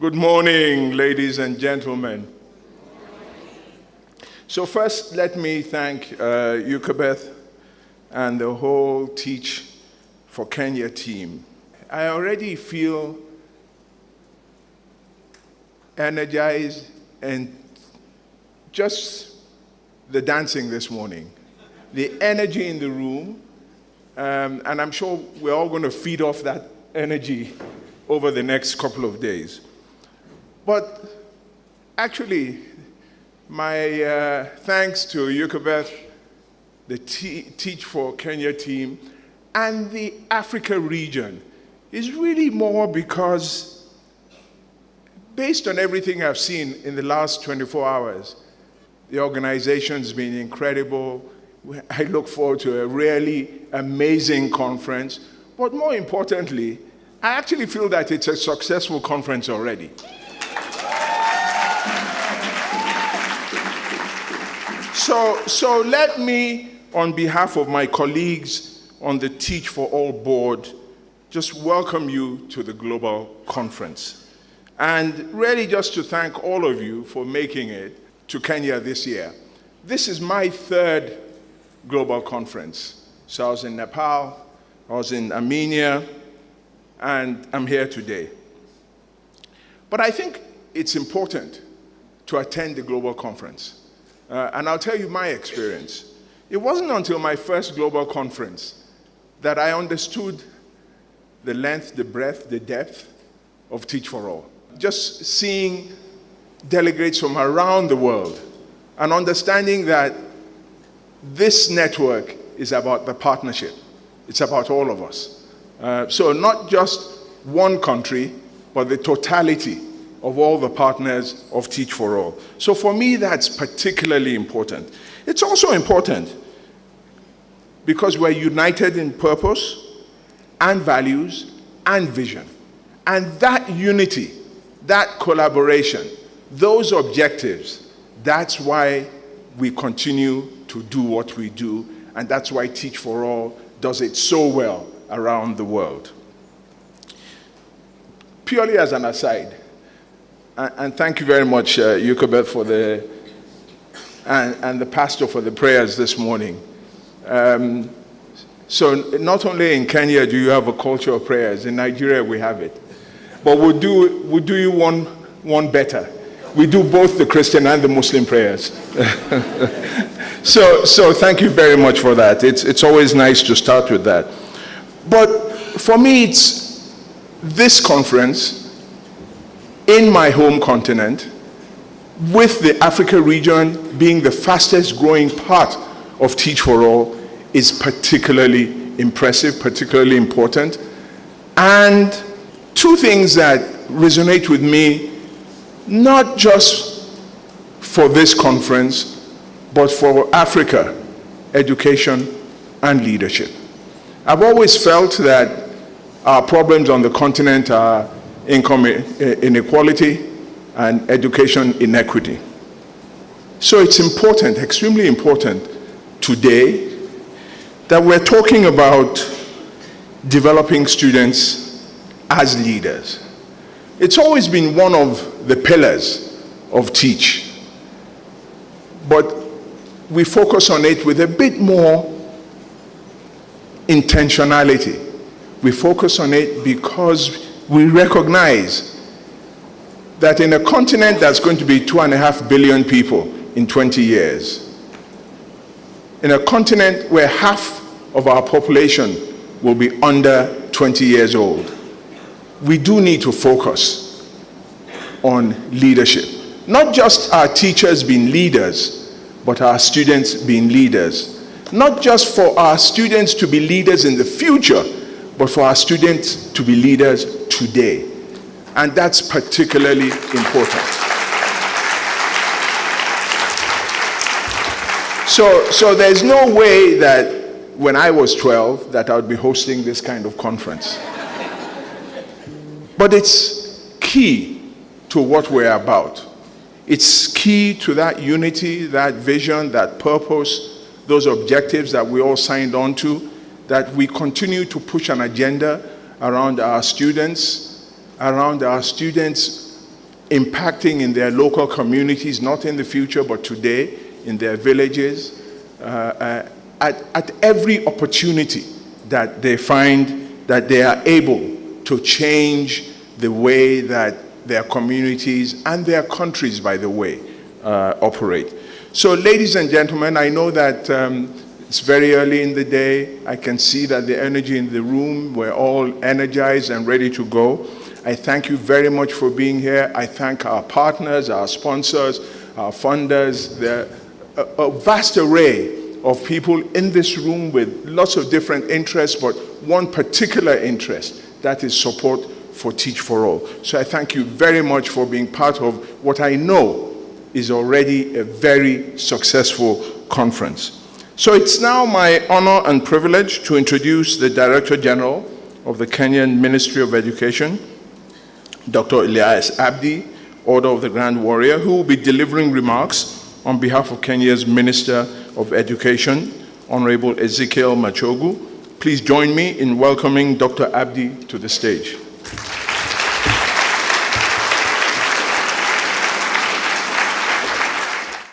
Good morning, ladies and gentlemen. So first, let me thank Oyebode and the whole Teach for Kenya team. I already feel energized and just the dancing this morning, the energy in the room, and I'm sure we're all going to feed off that energy over the next couple of days. But actually, my thanks to Oyebode, the Teach for Kenya team, and the Africa region is really more because, based on everything I've seen in the last 24 hours, the organization's been incredible. I look forward to a really amazing conference. But more importantly, I actually feel that it's a successful conference already. So let me, on behalf of my colleagues on the Teach for All board, just welcome you to the global conference. And really just to thank all of you for making it to Kenya this year. This is my third global conference. So I was in Nepal, I was in Armenia, and I'm here today. But I think it's important to attend the global conference. And I'll tell you my experience. It wasn't until my first global conference that I understood the length, the breadth, the depth of Teach for All. Just seeing delegates from around the world and understanding that this network is about the partnership. It's about all of us. So not just one country, but the totality of all the partners of Teach for All. So for me, that's particularly important. It's also important because we're united in purpose and values and vision. And that unity, that collaboration, those objectives, that's why we continue to do what we do, and that's why Teach for All does it so well around the world. Purely as an aside, and thank you very much, Oyebode, for and the pastor for the prayers this morning. So not only in Kenya do you have a culture of prayers, in Nigeria we have it. But we'll do you one better. We do both the Christian and the Muslim prayers. So thank you very much for that. It's always nice to start with that. But for me, it's this conference in my home continent, with the Africa region being the fastest growing part of Teach for All, is particularly impressive, particularly important. And two things that resonate with me, not just for this conference, but for Africa, education and leadership. I've always felt that our problems on the continent are income inequality and education inequity. So it's important, extremely important today, that we're talking about developing students as leaders. It's always been one of the pillars of Teach, but we focus on it with a bit more intentionality. We focus on it because we recognize that in a continent that's going to be 2.5 billion people in 20 years, in a continent where half of our population will be under 20 years old, we do need to focus on leadership. Not just our teachers being leaders, but our students being leaders. Not just for our students to be leaders in the future, but for our students to be leaders today. And that's particularly important. So there's no way that when I was 12 that I would be hosting this kind of conference. But it's key to what we're about. It's key to that unity, that vision, that purpose, those objectives that we all signed on to, that we continue to push an agenda around our students impacting in their local communities, not in the future, but today, in their villages, at every opportunity that they find that they are able to change the way that their communities and their countries, by the way, operate. So, ladies and gentlemen, I know that it's very early in the day. I can see that the energy in the room, we're all energized and ready to go. I thank you very much for being here. I thank our partners, our sponsors, our funders, a vast array of people in this room with lots of different interests, but one particular interest, that is support for Teach for All. So I thank you very much for being part of what I know is already a very successful conference. So it's now my honor and privilege to introduce the Director General of the Kenyan Ministry of Education, Dr. Elias Abdi, Order of the Grand Warrior, who will be delivering remarks on behalf of Kenya's Minister of Education, Honorable Ezekiel Machogu. Please join me in welcoming Dr. Abdi to the stage.